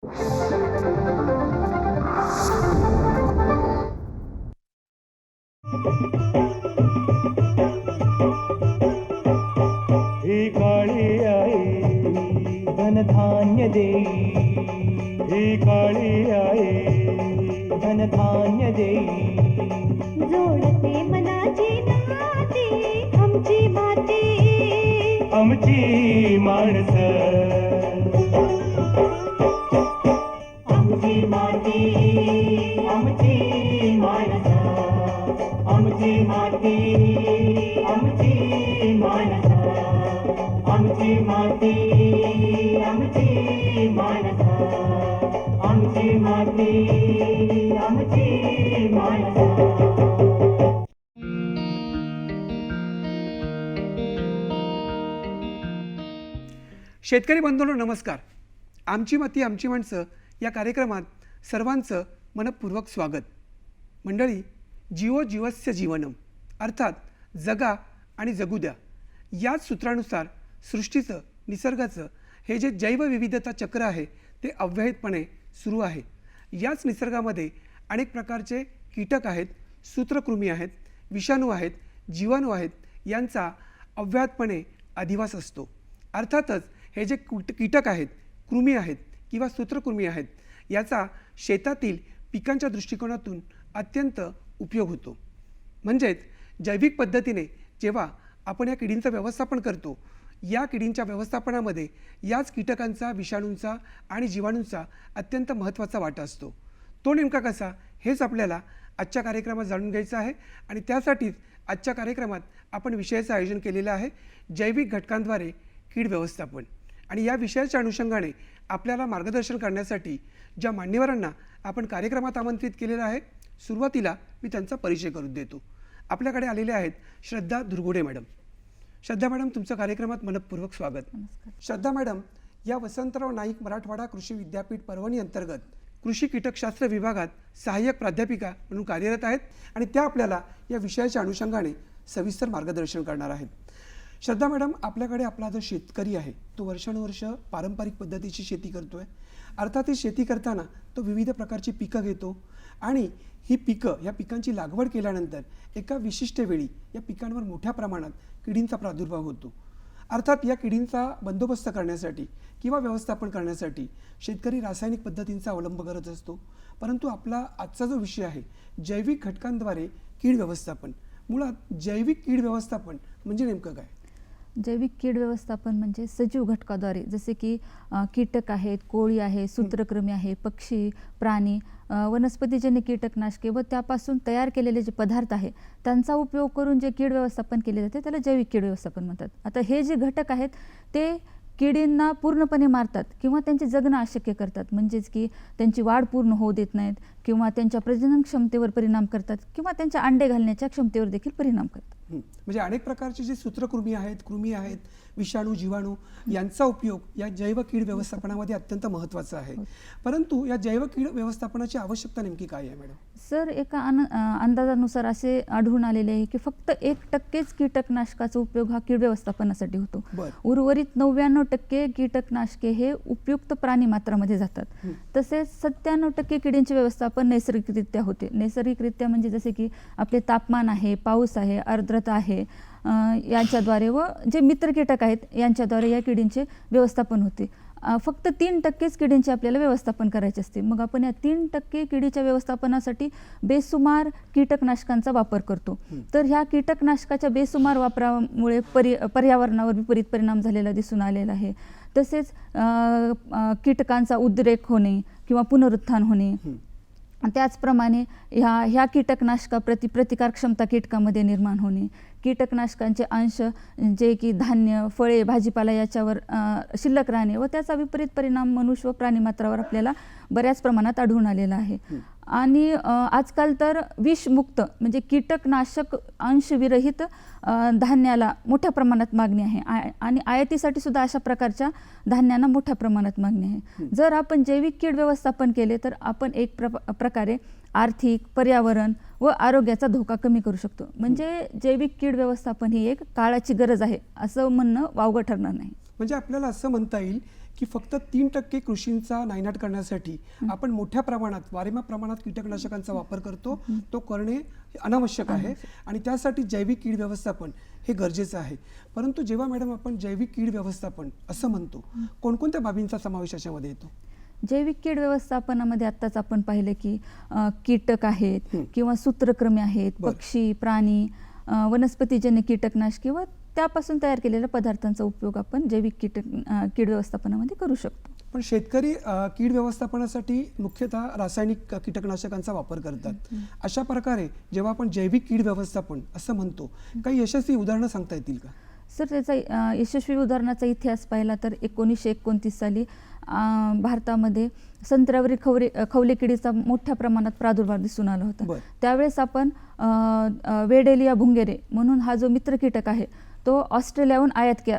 ही काळी आई धनधान्य देई, ही काळी आई धनधान्य देई. जोडते मनाची नाती आमची माती, आमची माणसं, आमची माती, आमची माणसं, आमची माती, आमची माणसं, आमची माती, आमची माणसं, आमची माती, आमची माणसं. शेतकरी बंधूंनो नमस्कार. आमची माती आमची माणसं या कार्यक्रमात सर्वांचं मनपूर्वक स्वागत. मंडळी, जीवो जीवस्य जीवनम अर्थात जगा आणि जगू द्या याच सूत्रानुसार सृष्टीचं, निसर्गाचं हे जे जैवविविधता चक्र आहे ते अव्याहतपणे सुरू आहे. याच निसर्गामध्ये अनेक प्रकारचे कीटक आहेत, सूत्रकृमी आहेत, विषाणू आहेत, जीवाणू आहेत, यांचा अव्याहतपणे अधिवास असतो. अर्थातच हे जे कीटक आहेत, कृमी आहेत किंवा सूत्रकृमी आहेत, याचा शेतातील पिकांच्या दृष्टिकोनातून अत्यंत उपयोग होतो. म्हणजेच जैविक पद्धतीने जेव्हा आपण या किडींचं व्यवस्थापन करतो, या किडींच्या व्यवस्थापनामध्ये याच कीटकांचा, विषाणूंचा आणि जीवाणूंचा अत्यंत महत्त्वाचा वाटा असतो. तो नेमका कसा हेच आपल्याला आजच्या कार्यक्रमात जाणून घ्यायचं आहे आणि त्यासाठीच आजच्या कार्यक्रमात आपण विषयाचं आयोजन केलेलं आहे, जैविक घटकांद्वारे कीड व्यवस्थापन. आणि या विषयाच्या अनुषंगाने आपल्याला मार्गदर्शन करण्यासाठी ज्या मान्यवरांना आपण कार्यक्रमात आमंत्रित केलेलं आहे, सुरुवातीला मी त्यांचा परिचय करून देतो. आपल्याकडे आलेले आहेत श्रद्धा दुर्गुडे मॅडम. श्रद्धा मॅडम, तुमचं कार्यक्रमात मनपूर्वक स्वागत. श्रद्धा मॅडम या वसंतराव नाईक मराठवाडा कृषी विद्यापीठ परभणी अंतर्गत कृषी कीटकशास्त्र विभागात सहाय्यक प्राध्यापिका म्हणून कार्यरत आहेत आणि त्या आपल्याला या विषयाच्या अनुषंगाने सविस्तर मार्गदर्शन करणार आहेत. श्रद्धा मॅडम, आपल्याकडे आपला जो शेतकरी आहे तो वर्षानुवर्ष पारंपरिक पद्धतीची शेती करतोय. अर्थात ही शेती करताना तो विविध प्रकारची पिकं घेतो आणि ही पिकं, या पिकांची लागवड केल्यानंतर एका विशिष्ट वेळी या पिकांवर मोठ्या प्रमाणात किडींचा प्रादुर्भाव होतो. अर्थात या किडींचा बंदोबस्त करण्यासाठी किंवा व्यवस्थापन करण्यासाठी शेतकरी रासायनिक पद्धतींचा अवलंब करत असतो. परंतु आपला आजचा जो विषय आहे जैविक घटकांद्वारे कीड व्यवस्थापन, मुळात जैविक कीड व्यवस्थापन म्हणजे नेमकं काय? जैविक कीड व्यवस्थापन म्हणजे सजीव घटकाद्वारे, जसे की कीटक आहेत, कोळी आहे, सूत्रकृमी आहे, पक्षी, प्राणी, वनस्पतीजन्य कीटकनाशके व त्यापासून तयार केलेले जे पदार्थ आहे त्यांचा उपयोग करून जे कीड व्यवस्थापन केले जाते त्याला जैविक कीड व्यवस्थापन म्हणतात. आता हे जे घटक आहेत ते किडींना पूर्णपणे मारतात किंवा त्यांचे जगणं अशक्य करतात. म्हणजेच की त्यांची वाढ पूर्ण होऊ देत नाहीत किंवा त्यांच्या प्रजनन क्षमतेवर परिणाम करतात किंवा त्यांच्या अंडे घालण्याच्या क्षमतेवर देखील परिणाम करतात. म्हणजे अनेक प्रकारचे जे सूत्रकृमी आहेत, कृमी आहेत, विषाणू, जीवाणू यांचा उपयोग या जैव कीड व्यवस्थापनामध्ये अत्यंत महत्त्वाचा आहे. परंतु या जैव कीड व्यवस्थापनाची आवश्यकता नेमकी काय आहे मॅडम? सर, एका अंदाजानुसार असे आढळून आलेले आहे की फक्त 1% कीटकनाशकाचा उपयोग हा कीड व्यवस्थापनासाठी होतो. उर्वरित 99% कीटकनाशके हे उपयुक्त प्राणी मात्रामध्ये जातात. तसेच 97% किडींचे व्यवस्थापन नैसर्गिकरित्या होते. नैसर्गिकरित्या म्हणजे जसे की आपले तापमान आहे, पाऊस आहे, आर्द्रता आहे, यांच्याद्वारे व जे मित्र कीटक आहेत यांच्याद्वारे या किडींचे व्यवस्थापन होते. फक्त 3%च किडींचे आपल्याला व्यवस्थापन करायचे असते. मग आपण या 3% किडीच्या व्यवस्थापनासाठी बेसुमार कीटकनाशकांचा वापर करतो. तर ह्या कीटकनाशकाच्या बेसुमार वापरामुळे पर्यावरणावर विपरीत परिणाम झालेला दिसून आलेला आहे. तसेच कीटकांचा उद्रेक होणे किंवा पुनरुत्थान होणे, त्याचप्रमाणे ह्या कीटकनाशकाप्रती प्रतिकार क्षमता कीटकामध्ये निर्माण होणे, कीटकनाशकांचे अंश जे की धान्य, फळे, भाजीपाला याच्यावर शिल्लक राहणे व त्याचा विपरीत परिणाम मनुष्य व प्राणीमात्रावर आपल्याला बऱ्याच प्रमाणात आढळून आलेला आहे. आणि आजकाल तर विषमुक्त म्हणजे कीटकनाशक अंशविरहित धान्याला मोठ्या प्रमाणात मागणी आहे आणि आयातीसाठी सुद्धा अशा प्रकारच्या धान्यांना मोठ्या प्रमाणात मागणी आहे. जर आपण जैविक कीड व्यवस्थापन केले तर आपण एक प्रकारे आर्थिक, पर्यावरण व आरोग्याचा धोका कमी करू शकतो. म्हणजे जैविक कीड व्यवस्थापन ही एक काळाची गरज आहे असं म्हणणं वावगं ठरणार नाही. म्हणजे आपल्याला असं म्हणता येईल की फक्त 3% कृषींचा नायनाट करण्यासाठी आपण मोठ्या प्रमाणात वारेमाप प्रमाणात कीटकनाशकांचा वापर करतो, तो करणे अनावश्यक आहे आणि त्यासाठी जैविक कीड व्यवस्थापन हे गरजेचं आहे. परंतु जेव्हा मॅडम आपण जैविक कीड व्यवस्थापन असं म्हणतो, कोणकोणत्या बाबींचा समावेश याच्यामध्ये येतो? जैविक कीड व्यवस्थापनामध्ये आत्ताच आपण पाहिलं की कीटक आहेत किंवा सूत्रक्रमी आहेत, पक्षी, प्राणी, वनस्पतीजन्य कीटकनाशके व त्यापासून तयार केलेल्या पदार्थांचा उपयोग आपण जैविक कीड व्यवस्थापनामध्ये करू शकतो. पण शेतकरी कीड व्यवस्थापनासाठी मुख्यतः रासायनिक कीटकनाशकांचा वापर करतात. अशा प्रकारे जेव्हा आपण जैविक कीड व्यवस्थापन असं म्हणतो, काही यशस्वी उदाहरणं सांगता येतील का? सर, त्याचा यशस्वी उदाहरणाचा इतिहास पाहिला तर 1929 साली भारतामध्ये संत्र्यावरील खवले किडीचा मोठ्या प्रमाणात प्रादुर्भाव दिसून आला होता. त्यावेळेस आपण वेडेलिया भुंगेरे म्हणून हा जो मित्र कीटक आहे तो ऑस्ट्रेलियाहून आयात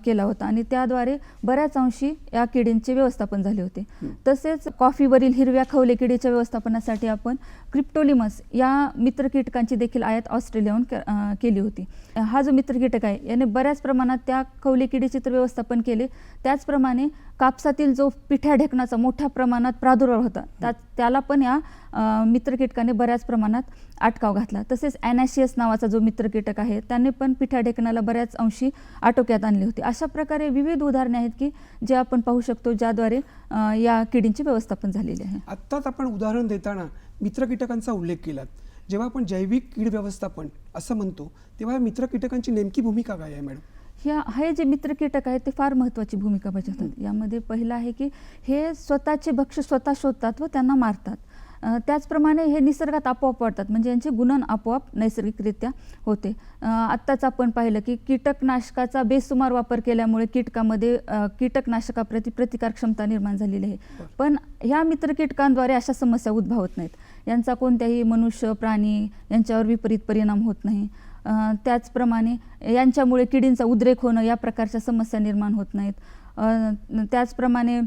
केला होता आणि त्याद्वारे बऱ्याच अंशी या किडींचे व्यवस्थापन झाले होते. तसेच कॉफीवरील हिरव्या खवले किडीच्या व्यवस्थापनासाठी आपण क्रिप्टोलिमस या मित्र कीटकांची देखील आयात ऑस्ट्रेलियाहून केली होती. हा जो मित्र कीटक आहे याने बऱ्याच प्रमाणात त्या खवले किडीचे तर व्यवस्थापन केले. त्याचप्रमाणे कापसातील जो पिठ्या ढेकणाचा मोठ्या प्रमाणात प्रादुर्भाव होता त्याला पण या मित्र कीटकाने बऱ्याच प्रमाणात अटकाव घातला. तसेच ॲनाशियस नावाचा जो मित्र कीटक आहे त्याने पण पिठ्या ढेकणाला बऱ्याच अंशी आटोक्यात आणले होते. अशा प्रकारे विविध उदाहरणे आहेत की जे आपण पाहू शकतो ज्याद्वारे या किडींचे व्यवस्थापन झालेले आहे. आत्ताच आपण उदाहरण देताना मित्र कीटकांचा उल्लेख केलात. जेव्हा आपण जैविक कीड व्यवस्थापन असं म्हणतो तेव्हा मित्र कीटकांची नेमकी भूमिका काय आहे मॅडम? हे जे मित्र कीटक आहेत ते फार महत्त्वाची भूमिका बजावतात. यामध्ये पहिलं आहे की हे स्वतःचे भक्ष्य स्वतः शोधतात व त्यांना मारतात. त्याचप्रमाणे हे निसर्गात आपोआप वाढतात, म्हणजे यांचे गुणन आपोआप नैसर्गिकरित्या होते. आत्ताच आपण पाहिलं की कीटकनाशकाचा बेसुमार वापर केल्यामुळे कीटकामध्ये कीटकनाशकाप्रती प्रतिकार क्षमता निर्माण झालेली आहे. पण ह्या मित्र कीटकांद्वारे अशा समस्या उद्भवत नाहीत. यांचा कोणत्याही मनुष्य, प्राणी यांच्यावर विपरीत परिणाम होत नाही. त्याचप्रमाणे यांच्यामुळे किडींचा उद्रेक होणं या प्रकारच्या समस्या निर्माण होत नाहीत. त्याचप्रमाणे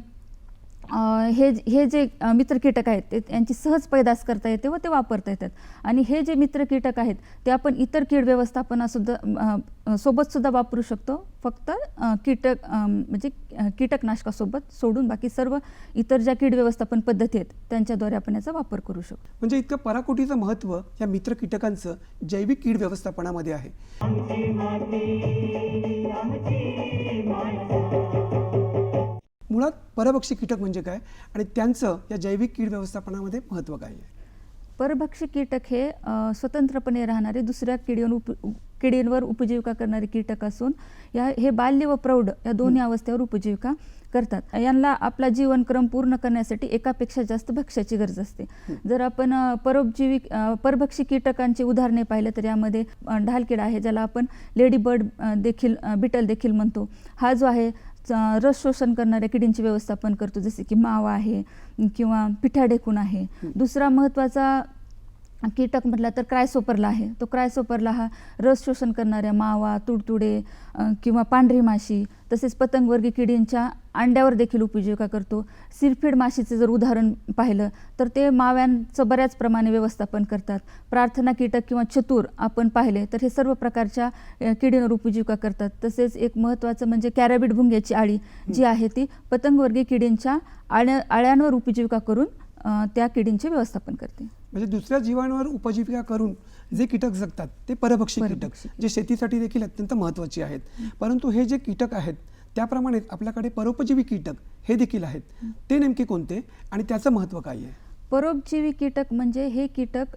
हे जे मित्र कीटक आहेत ते यांची सहज पैदास करता येते व ते वापरता येतात. आणि हे जे मित्र कीटक आहेत ते आपण इतर कीड व्यवस्थापनासुद्धा सोबतसुद्धा वापरू शकतो. फक्त म्हणजे कीटकनाशकासोबत सोडून बाकी सर्व इतर ज्या कीड व्यवस्थापन पद्धती आहेत त्यांच्याद्वारे आपण याचा वापर करू शकतो. म्हणजे इतकं पराकोटीचं महत्त्व या मित्र कीटकांचं जैविक कीड व्यवस्थापनामध्ये आहे. आमची माती आमची माणसं. मुळात परभक्षी कीटक म्हणजे काय आणि त्यांचं या जैविक कीड व्यवस्थापनामध्ये महत्त्व काय आहे? परभक्षी कीटक हे स्वतंत्रपणे राहणारे दुसऱ्या किडींवर उपजीविका करणारे कीटक असून हे बाल्य व प्रौढ या दोन्ही अवस्थेवर उपजीविका करतात. यांना आपला जीवनक्रम पूर्ण करण्यासाठी एकापेक्षा जास्त भक्ष्याची गरज असते. जर आपण परभक्षी कीटकांची उदाहरणे पाहिलं तर यामध्ये ढालकिडा आहे, ज्याला आपण लेडी बर्ड बिटल देखील म्हणतो. हा जो आहे रस शोषण करणाऱ्या किडींचे व्यवस्थापन करतो, जसे की मावा आहे किंवा पिठ्या ढेकूण आहे. दुसरा महत्त्वाचा कीटक म्हटला तर क्रायसोपरला आहे. तो क्रायसोपरला हा रस शोषण करणाऱ्या मावा, तुडतुडे किंवा पांढरी माशी तसेच पतंगवर्गीय किडींच्या अंड्यावर देखील उपजीविका करतो. सिरफिड माशीचे जर उदाहरण पाहिलं तर ते माव्यांचं बऱ्याच प्रमाणे व्यवस्थापन करतात. प्रार्थना कीटक किंवा चतुर आपण पाहिले तर हे सर्व प्रकारच्या किडींवर उपजीविका करतात. तसेच एक महत्त्वाचं म्हणजे कॅराबिड भुंग्याची आळी जी आहे ती पतंगवर्गीय किडींच्या आळ्यांवर उपजीविका करून त्या किडींचे व्यवस्थापन करते. म्हणजे दुसऱ्या जीवांवर उपजीविका करून जे कीटक जगतात ते परभक्षी कीटक, जे शेतीसाठी देखील अत्यंत महत्त्वाचे आहेत. परंतु हे जे कीटक आहेत त्याप्रमाणेच आपल्याकडे परोपजीवी कीटक हे देखील आहेत. ते नेमके कोणते आणि त्याचं महत्त्व काय आहे? परोपजीवी कीटक म्हणजे हे कीटक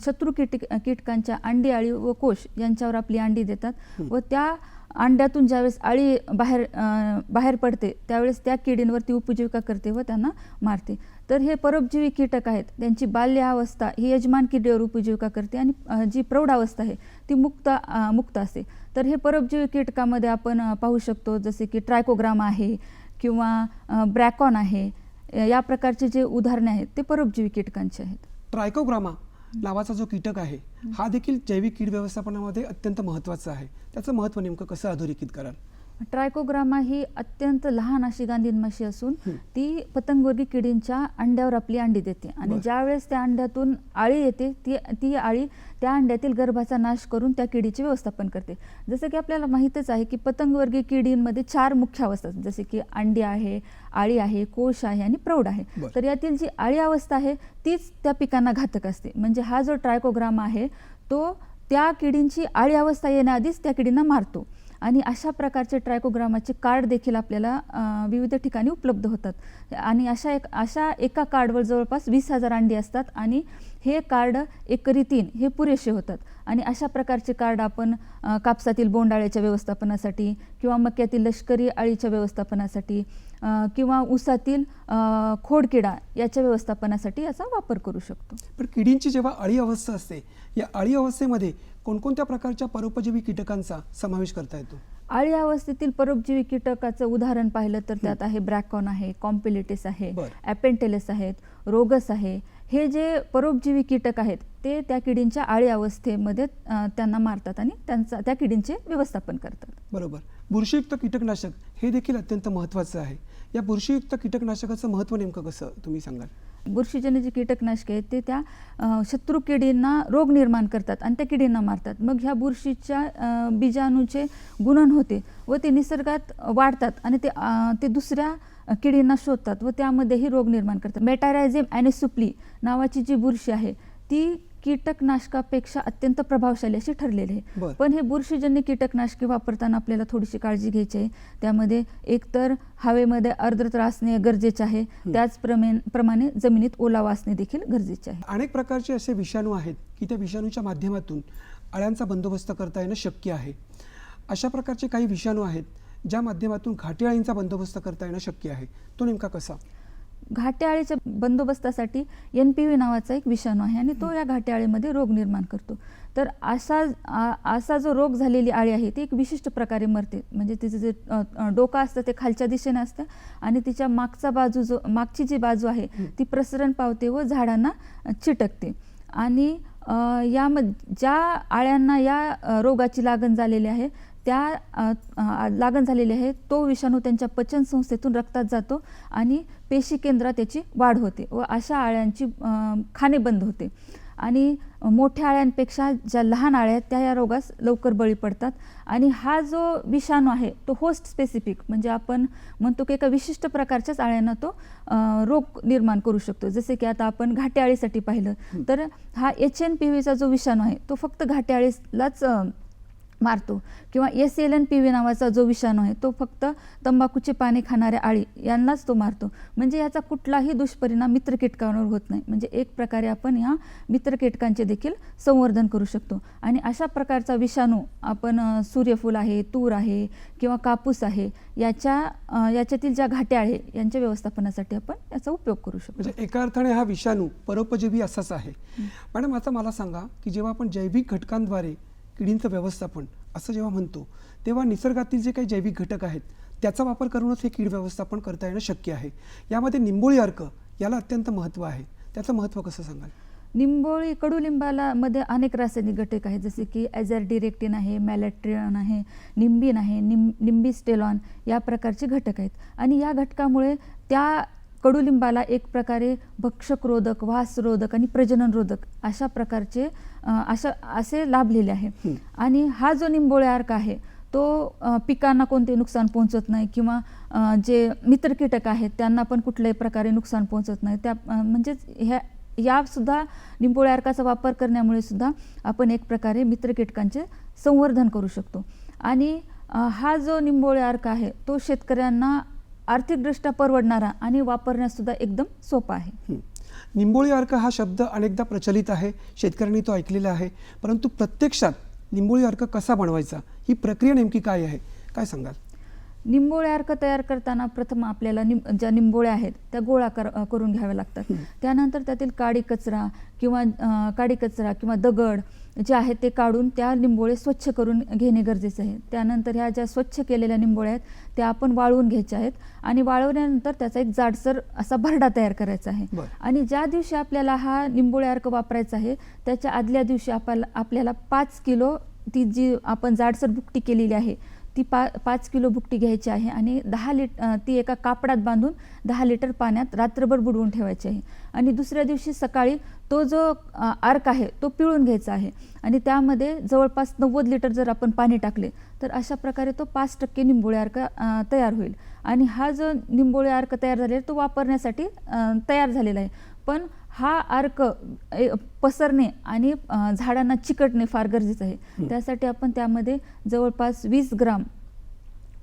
शत्रू कीटकांच्या अंडी, आळी व कोश यांच्यावर आपली अंडी देतात व त्या अंड्यातून ज्यावेळेस आळी बाहेर पडते त्यावेळेस त्या किडींवरती उपजीविका करते व त्यांना मारते. तर हे परोपजीवी कीटक आहेत, त्यांची बाल्यावस्था ही यजमान किडीवर उपजीविका करते आणि जी प्रौढावस्था आहे ती मुक्त असते. तर हे परोपजीवी कीटकामध्ये आपण पाहू शकतो जसे की ट्रायकोग्रामा आहे किंवा ब्रॅकॉन आहे. या प्रकारचे जे उदाहरणे आहेत ते परोपजीवी कीटकांचे आहेत. ट्रायकोग्रामा नावाचा जो कीटक आहे हा देखील जैविक कीड व्यवस्थापनामध्ये अत्यंत महत्त्वाचा आहे. त्याचं महत्त्व नेमकं कसं अधोरेखित कराल? ट्रायकोग्रामा ही अत्यंत लहान अशी गांधीन माशी असून ती पतंगवर्गी किडींच्या अंड्यावर आपली अंडी देते आणि ज्या वेळेस त्या अंड्यातून आळी येते ती आळी त्या अंड्यातील गर्भाचा नाश करून त्या किडीचे व्यवस्थापन करते. जसं की आपल्याला माहीतच आहे की पतंगवर्गी किडींमध्ये 4 मुख्य अवस्था असतात, जसे की अंडी आहे, आळी आहे, कोश आहे आणि प्रौढ आहे. तर यातील जी आळी अवस्था आहे तीच त्या पिकांना घातक असते. म्हणजे हा जो ट्रायकोग्रामा आहे तो त्या किडींची आळी अवस्था येण्याआधीच त्या किडींना मारतो. आणि अशा प्रकारचे ट्रायकोग्रामाचे कार्ड देखील आपल्याला विविध ठिकाणी उपलब्ध होतात आणि अशा एका कार्डवर जवळपास 20,000 अंडी असतात आणि हे कार्ड एकरी 3 हे पुरेसे होतात. आणि अशा प्रकारचे कार्ड आपण कापसातील बोंडाळ्याच्या व्यवस्थापनासाठी किंवा मक्यातील लष्करी अळीच्या व्यवस्थापनासाठी किंवा ऊसातील खोडकिडा याच्या व्यवस्थापनासाठी याचा वापर करू शकतो. पण किडींची जेव्हा अळी अवस्था असते, या अळी अवस्थेमध्ये कोणकोणत्या प्रकारच्या परोपजीवी कीटकांचा समावेश करता येतो? अळी अवस्थेतील परोपजीवी कीटकाचं उदाहरण पाहिलं तर त्यात आहे ब्रॅकॉन आहे, कॉम्पिलिटिस आहे, ॲपेंटेलस आहेत, रोगस आहे. हे जे परोपजीवी कीटक आहेत ते त्या किडींच्या अळी अवस्थेमध्ये त्यांना मारतात आणि त्या किडींचे व्यवस्थापन करतात. बरोबर. बुरशीयुक्त कीटकनाशक हे देखील अत्यंत महत्त्वाचं आहे. या बुरशीयुक्त कीटकनाशकाचं महत्त्व नेमकं कसं तुम्ही सांगाल? बुरशीजन्य जे कीटकनाशके आहेत ते त्या शत्रू किडींना रोग निर्माण करतात आणि त्या किडींना मारतात. मग ह्या बुरशीच्या बीजाणूचे गुणन होते व ते निसर्गात वाढतात आणि ते दुसऱ्या किडींना शोधतात व त्यामध्येही रोग निर्माण करतात. मेटारायझियम ॲनिसुप्ली नावाची जी बुरशी आहे ती कीटकनाशकापेक्षा अत्यंत प्रभावशाली अशी ठरलेली आहे. पण हे बुरशीजन्य कीटकनाशके वापरताना आपल्याला थोडीशी काळजी घ्यायची आहे. त्यामध्ये एकतर हवेमध्ये आर्द्रता असणे गरजेचे आहे, त्याचप्रमाणे जमिनीत ओलावा असणे देखील गरजेचे आहे. अनेक प्रकारचे असे विषाणू आहेत की त्या विषाणूच्या माध्यमातून अळ्यांचा बंदोबस्त करता येणं शक्य आहे. अशा प्रकारचे काही विषाणू आहेत ज्या माध्यमातून घाटे अळींचा बंदोबस्त करता येणं शक्य आहे. तो नेमका कसा? घाटे अळीच्या बंदोबस्तासाठी NPV नावाचा एक विषाणू आहे आणि तो या घाटे अळीमध्ये रोग निर्माण करतो. तर असा जो रोग झालेली अळी आहे ती एक विशिष्ट प्रकारे मरते. म्हणजे तिचं जे डोकं असतं ते खालच्या दिशेने असतं आणि तिच्या मागची जी बाजू आहे ती प्रसरण पावते व झाडांना चिटकते. आणि ज्या अळ्यांना या रोगाची लागण झालेली आहे तो विषाणू त्यांच्या पचन संस्थेतून रक्तात जातो आणि पेशी केंद्रात त्याची वाढ होते व अशा अळ्यांची खाणे बंद होते. आणि मोठ्या अळ्यांपेक्षा ज्या लहान अळ्या आहेत त्या या रोगास लवकर बळी पडतात. आणि हा जो विषाणू आहे तो होस्ट स्पेसिफिक, म्हणजे आपण म्हणतो की एका विशिष्ट प्रकारच्याच अळ्यांना तो रोग निर्माण करू शकतो. जसे की आता आपण घाटे अळीसाठी पाहिलं तर हा HNPV जो विषाणू आहे तो फक्त घाटे अळीलाच मारतो किंवा SLNPV नावाचा जो विषाणू आहे तो फक्त तंबाखूचे पाने खाणाऱ्या अळी यांनाच तो मारतो. म्हणजे याचा कुठलाही दुष्परिणाम मित्र कीटकांवर होत नाही. म्हणजे एक प्रकारे आपण ह्या मित्र कीटकांचे देखील संवर्धन करू शकतो. आणि अशा प्रकारचा विषाणू आपण सूर्यफूल आहे, तूर आहे किंवा कापूस आहे याच्यातील ज्या घाटे आहे यांच्या व्यवस्थापनासाठी आपण याचा उपयोग करू शकतो. म्हणजे एका अर्थाने हा विषाणू परोपजीवी असाच आहे. मॅडम आता मला सांगा की जेव्हा आपण जैविक घटकांद्वारे किडींचं व्यवस्थापन असं जेव्हा म्हणतो तेव्हा निसर्गातील जे काही जैविक घटक आहेत त्याचा वापर करूनच हे कीड व्यवस्थापन करता येणं शक्य आहे. यामध्ये निंबोळी अर्क याला अत्यंत महत्त्व आहे. त्याचं महत्त्व कसं सांगाल? निंबोळी कडुलिंबाला मध्ये अनेक रासायनिक घटक आहेत, जसे की ॲझॅरडिरेक्टिन आहे, मॅलेट्रियन आहे, निंबिन आहे, निंबिस्टेलॉन या प्रकारचे घटक आहेत. आणि या घटकामुळे त्या कडुलिंबाला एक प्रकारे भक्षकरोधक, वासरोधक आणि प्रजननरोधक अशा प्रकारचे असे लाभलेले आहे. आणि हा जो निंबोळी अर्क आहे तो पिकांना कोणते नुकसान पोहोचत नाही किंवा जे मित्र कीटक आहेत त्यांना पण कुठल्याही प्रकारे नुकसान पोहोचत नाही. म्हणजेच या सुद्धा निंबोळी अर्काचा वापर करण्यामुळे सुद्धा आपण एक प्रकारे मित्र कीटकांचे संवर्धन करू शकतो. आणि हा जो निंबोळी अर्क आहे तो शेतकऱ्यांना आर्थिकदृष्ट्या परवडणारा आणि वापरण्यास सुद्धा एकदम सोपा आहे. निंबोळी अर्क हा शब्द अनेकदा प्रचलित आहे, शेतकऱ्यांनी तो ऐकलेला आहे, परंतु प्रत्यक्षात निंबोळी अर्क कसा बनवायचा ही प्रक्रिया नेमकी काय आहे, काय सांगाल? निंबोळी अर्क तयार करताना प्रथम आपल्याला ज्या निंबोळ्या आहेत त्या गोळा करून घ्याव्या लागतात. त्यानंतर त्यातील काडी कचरा किंवा दगड जे आहेत ते काढून त्या निंबोळे स्वच्छ करून घेणे गरजेचे आहे. त्यानंतर ह्या ज्या स्वच्छ केलेल्या निंबोळ्या आहेत त्या आपण वाळवून घ्यायच्या आहेत आणि वाळवल्यानंतर त्याचा एक जाडसर असा भरडा तयार करायचा आहे. आणि ज्या दिवशी आपल्याला हा निंबोळी अर्क वापरायचा आहे त्याच्या आदल्या दिवशी आपल्याला 5 किलो ती जी आपण जाडसर भुकटी केलेली आहे ती 5 किलो भुकटी घ्यायची आहे आणि ती एका कापडात बांधून 10 लिटर पाण्यात रात्रभर बुडवून ठेवायची आहे आणि दुसऱ्या दिवशी सकाळी तो जो अर्क आहे तो पिळून घ्यायचा आहे आणि त्यामध्ये जवळपास 90 लिटर जर आपण पाणी टाकले तर अशा प्रकारे तो 5% निंबोळी अर्क तयार होईल आणि हा जो निंबोळी अर्क तयार झालेला आहे तो वापरण्यासाठी तयार झालेला आहे. पण हा अर्क पसरणे आणि झाडांना चिकटणे फार गरजेचं आहे. त्यासाठी आपण त्यामध्ये जवळपास 20 ग्राम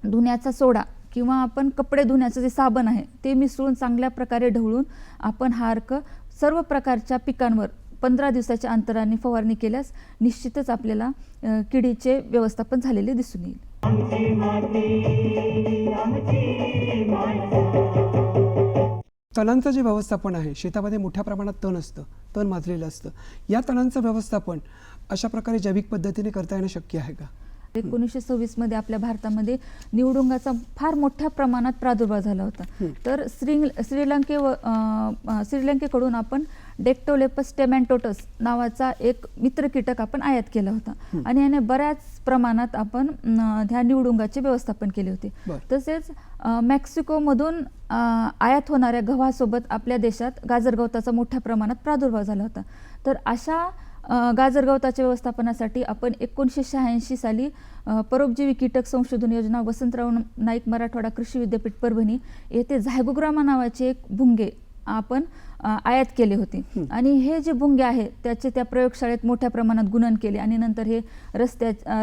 धुण्याचा सोडा किंवा आपण कपडे धुण्याचं जे साबण आहे ते मिसळून चांगल्या प्रकारे ढवळून आपण हा अर्क सर्व प्रकारच्या पिकांवर 15 दिवसाच्या अंतराने फवारणी केल्यास निश्चितच आपल्याला किडीचे व्यवस्थापन झालेले दिसून येईल. आमची माती आमची माणसं. तणांचं जे व्यवस्थापन आहे, शेतामध्ये मोठ्या प्रमाणात तण असतं, तण माजलेलं असतं, या तणांचं व्यवस्थापन अशा प्रकारे जैविक पद्धतीने करता येणं शक्य आहे का? 1926 मध्ये आपल्या भारतामध्ये निवडुंगाचा फार मोठ्या प्रमाणात प्रादुर्भाव झाला होता. तर श्रीलंकेकडून आपण डेक्टोलेपस टेमॅन्टोटस नावाचा एक मित्र कीटक आपण आयात केला होता आणि याने बऱ्याच प्रमाणात आपण ह्या निवडुंगाचे व्यवस्थापन केले होते. तसेच मेक्सिकोमधून आयात होणाऱ्या गव्हासोबत आपल्या देशात गाजरगवताचा मोठ्या प्रमाणात प्रादुर्भाव झाला होता. तर अशा गाजरगवताच्या व्यवस्थापनासाठी आपण 1986 साली परोपजीवी कीटक संशोधन योजना वसंतराव नाईक मराठवाडा कृषी विद्यापीठ परभणी येथे झायगोग्रामा नावाचे एक भुंगे आपण आयात केले होते आणि हे जे भुंगे आहे त्याचे त्या प्रयोगशाळेत मोठ्या प्रमाणात गुणन केले आणि नंतर हे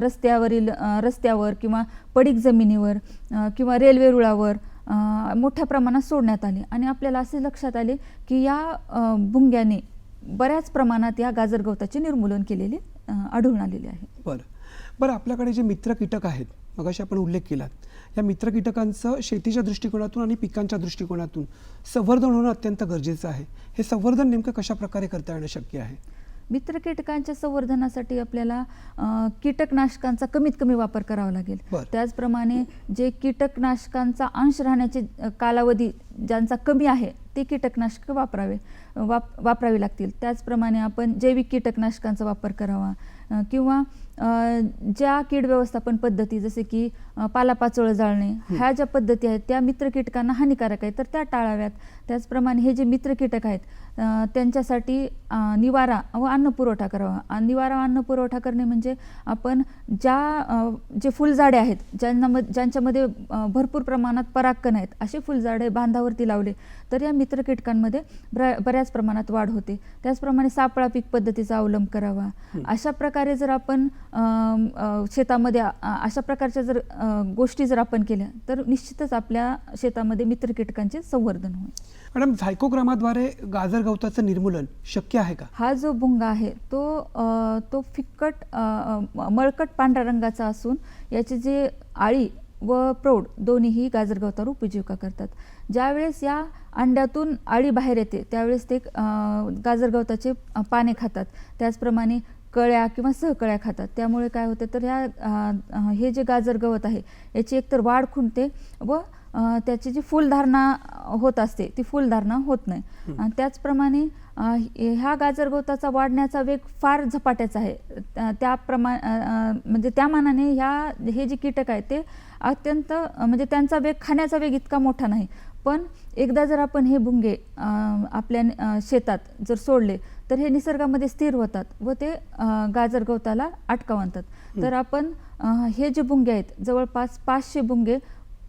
रस्त्यावर किंवा पडीक जमिनीवर किंवा रेल्वे रुळावर मोठ्या प्रमाणात सोडण्यात आले आणि आपल्याला असे लक्षात आले की या भुंग्याने बऱ्याच प्रमाणात या गाजरगवताचे निर्मूलन केलेले आढळून आलेले आहे. बरं आपल्याकडे जे मित्र कीटक आहेत, मगाशी आपण उल्लेख केला, या मित्र कीटकांचं शेतीच्या दृष्टिकोनातून आणि पिकांच्या दृष्टिकोनातून संवर्धन होणं अत्यंत गरजेचं आहे. हे संवर्धन नेमकं कशा प्रकारे करता येणं शक्य आहे? मित्र कीटकांच्या संवर्धनासाठी आपल्याला कीटकनाशकांचा कमीत कमी वापर करावा लागेल. त्याचप्रमाणे जे कीटकनाशकांचा अंश राहण्याचे कालावधी ज्यांचा कमी आहे ते कीटकनाशक वापरावी लागतील. त्याचप्रमाणे आपण जैविक कीटकनाशकांचा वापर करावा किंवा ज्या कीड व्यवस्थापन पद्धती जसे की पालापाचोळं जाळणे ह्या ज्या पद्धती आहेत त्या मित्र कीटकांना हानिकारक आहेत तर त्या टाळाव्यात. त्याचप्रमाणे हे जे मित्र कीटक आहेत त्यांच्यासाठी निवारा व अन्न पुरवठा करावा. निवारा व अन्न पुरवठा करणे म्हणजे आपण जे फुलझाडे आहेत ज्यांच्यामध्ये भरपूर प्रमाणात परागकण आहेत असे फुलझाडे बांधावरती लावले तर या मित्र कीटकांमध्ये बऱ्याच प्रमाणात वाढ होते. त्याचप्रमाणे सापळा पीक पद्धतीचा अवलंब करावा. अशा प्रकारे जर आपण शेतामध्ये अशा प्रकारच्या जर गोष्टी जर आपण केल्या तर निश्चितच आपल्या शेतामध्ये मित्र कीटकांचे संवर्धन होईल. मॅडम, झायकोग्रामाद्वारे गाजरगवताचं निर्मूलन शक्य आहे का? हा जो भुंगा आहे तो फिक्कट मळकट पांढऱ्या रंगाचा असून याचे जे आळी व प्रौढ दोन्हीही गाजरगवतावर उपजीविका करतात. ज्यावेळेस या अंड्यातून आळी बाहेर येते त्यावेळेस ते गाजरगवताचे पाने खातात. त्याचप्रमाणे कळ्या किंवा सहकळ्या खातात. त्यामुळे काय होतं तर हे जे गाजरगवत आहे याची एकतर वाढ खुंटते व त्याची जी फुलधारणा होत असते ती फुलधारणा होत नाही. आणि त्याचप्रमाणे ह्या गाजरगवताचा वाढण्याचा वेग फार झपाट्याचा आहे. म्हणजे त्या मानाने हे जे कीटक आहेत ते अत्यंत म्हणजे त्यांचा वेग खाण्याचा वेग इतका मोठा नाही. पण एकदा जर आपण हे भुंगे आपल्या शेतात जर सोडले तर हे निसर्गामध्ये स्थिर होतात व ते गाजरगवताला अटकाव आणतात. तर आपण हे जे भुंगे आहेत जवळपास 500 भुंगे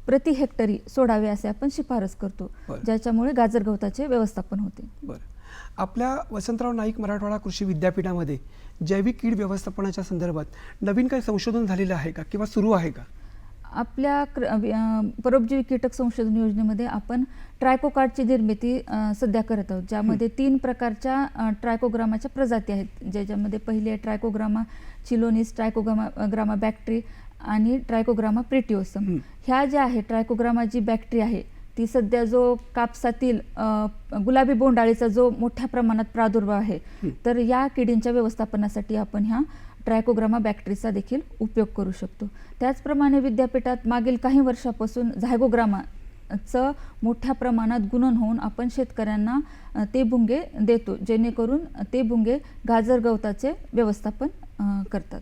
प्रति हेक्टरी सोडावे असे आपण शिफारस करतो ज्याच्यामुळे गाजरगवताचे व्यवस्थापन होते. आपल्या वसंतराव नाईक मराठवाडा कृषी विद्यापीठामध्ये जैविक कीड व्यवस्थापनाच्या संदर्भात नवीन काही संशोधन झालेलं आहे का किंवा सुरू आहे का? आपल्या परोपजीवी कीटक संशोधन योजनेमध्ये आपण ट्रायकोकार्डची निर्मिती सध्या करत आहोत ज्यामध्ये 3 प्रकारच्या ट्रायकोग्रामाच्या प्रजाती आहेत. ज्याच्यामध्ये पहिली आहे ट्रायकोग्रामा चिलोनिस, ट्रायकोग्रामा बॅक्ट्री आणि ट्रायकोग्रामा प्रिटिओसम. ह्या ज्या आहे ट्रायकोग्रामा जी बॅक्ट्री आहे ती सध्या जो कापसातील गुलाबी बोंडाळीचा जो मोठ्या प्रमाणात प्रादुर्भाव आहे तर या किडींच्या व्यवस्थापनासाठी आपण ह्या ट्रायकोग्रामा बॅक्टेरियाचा देखील उपयोग करू शकतो. त्याचप्रमाणे विद्यापीठात मागील काही वर्षापासून झायगोग्रामाचं मोठ्या प्रमाणात गुणन होऊन आपण शेतकऱ्यांना ते भुंगे देतो जेणेकरून ते भुंगे गाजरगवताचे व्यवस्थापन करतात.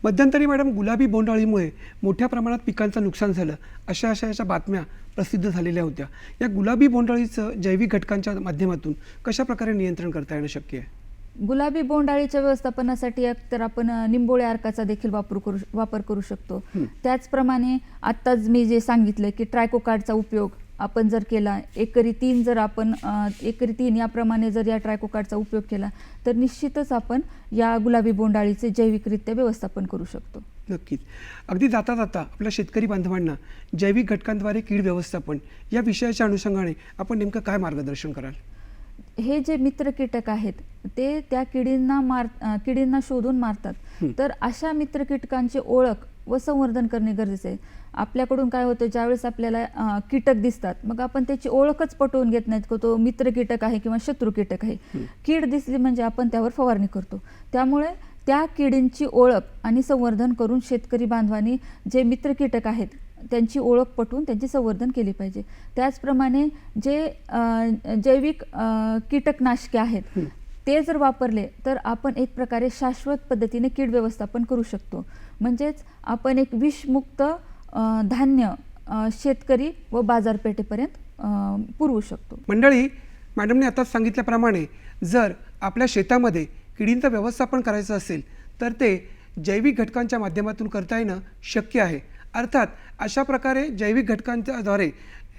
मध्यंतरी मॅडम गुलाबी बोंडअळीमुळे मोठ्या प्रमाणात पिकांचं नुकसान झालं अशा बातम्या प्रसिद्ध झालेल्या होत्या. या गुलाबी बोंडअळीचं जैविक घटकांच्या माध्यमातून कशा प्रकारे नियंत्रण करता येणं शक्य आहे? गुलाबी बोंडअळीच्या व्यवस्थापनासाठी तर आपण निंबोळी अर्काचा देखील वापर करू शकतो. त्याचप्रमाणे आत्ताच मी जे सांगितलं की ट्रायकोकार्डचा उपयोग आपण जर केला, एकरी 3 जर आपण एकरी 3 याप्रमाणे जर या ट्रायकोकार्डचा उपयोग केला तर निश्चितच आपण या गुलाबी बोंडअळीचे जैविकरित्या व्यवस्थापन करू शकतो. नक्कीच. अगदी जाता जाता आपल्या शेतकरी बांधवांना जैविक घटकांद्वारे कीड व्यवस्थापन या विषयाच्या अनुषंगाने आपण नेमकं काय मार्गदर्शन कराल? हे जे मित्र कीटक आहेत ते त्या किडींना शोधून मारतात. तर अशा मित्र कीटकांची ओळख व संवर्धन करणे गरजेचे आहे. आपल्याकडून काय होतं, ज्यावेळेस आपल्याला कीटक दिसतात मग आपण त्याची ओळखच पटवून घेत नाहीत की तो मित्र कीटक आहे किंवा शत्रू कीटक आहे. कीड दिसली म्हणजे आपण त्यावर फवारणी करतो. त्यामुळे त्या किडींची ओळख आणि संवर्धन करून शेतकरी बांधवांनी जे मित्र कीटक आहेत त्यांची ओळख पटवून त्यांची संवर्धन केली पाहिजे. त्याचप्रमाणे जे जैविक कीटकनाशके आहेत ते जर वापरले तर आपण एक प्रकारे शाश्वत पद्धतीने कीड व्यवस्थापन करू शकतो. म्हणजेच आपण एक विषमुक्त धान्य शेतकरी व बाजारपेठेपर्यंत पुरवू शकतो. मंडळी, मॅडमने आताच सांगितल्याप्रमाणे जर आपल्या शेतामध्ये किडींचं व्यवस्थापन करायचं असेल तर ते जैविक घटकांच्या माध्यमातून करता येणं शक्य आहे. अर्थात अशा प्रकारे जैविक घटकांच्याद्वारे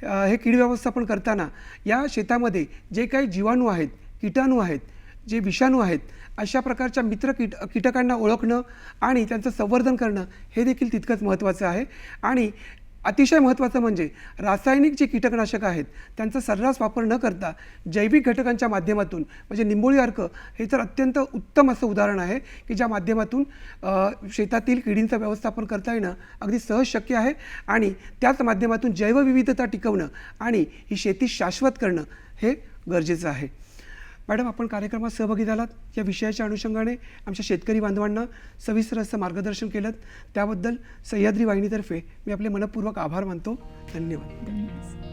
हे कीड व्यवस्थापन करताना या शेतामध्ये जे काही जीवाणू आहेत, कीटाणू आहेत, जे विषाणू आहेत, अशा प्रकारच्या मित्र कीटकांना ओळखणं आणि त्यांचं संवर्धन करणं हे देखील तितकंच महत्त्वाचं आहे. आणि अतिशय महत्त्वाचं म्हणजे रासायनिक जे कीटकनाशक आहेत त्यांचा सर्रास वापर न करता जैविक घटकांच्या माध्यमातून म्हणजे निंबोळी अर्क हे तर अत्यंत उत्तम असं उदाहरण आहे की ज्या माध्यमातून शेतातील किडींचं व्यवस्थापन करता येणं अगदी सहज शक्य आहे आणि त्याच माध्यमातून जैवविविधता टिकवणं आणि ही शेती शाश्वत करणं हे गरजेचं आहे. मॅडम, आपण कार्यक्रमात सहभागी झालात. या विषयाच्या अनुषंगाने आमच्या शेतकरी बांधवांना सविस्तर असं मार्गदर्शन केलं त्याबद्दल सह्याद्री वाहिनीतर्फे मी आपले मनपूर्वक आभार मानतो. धन्यवाद.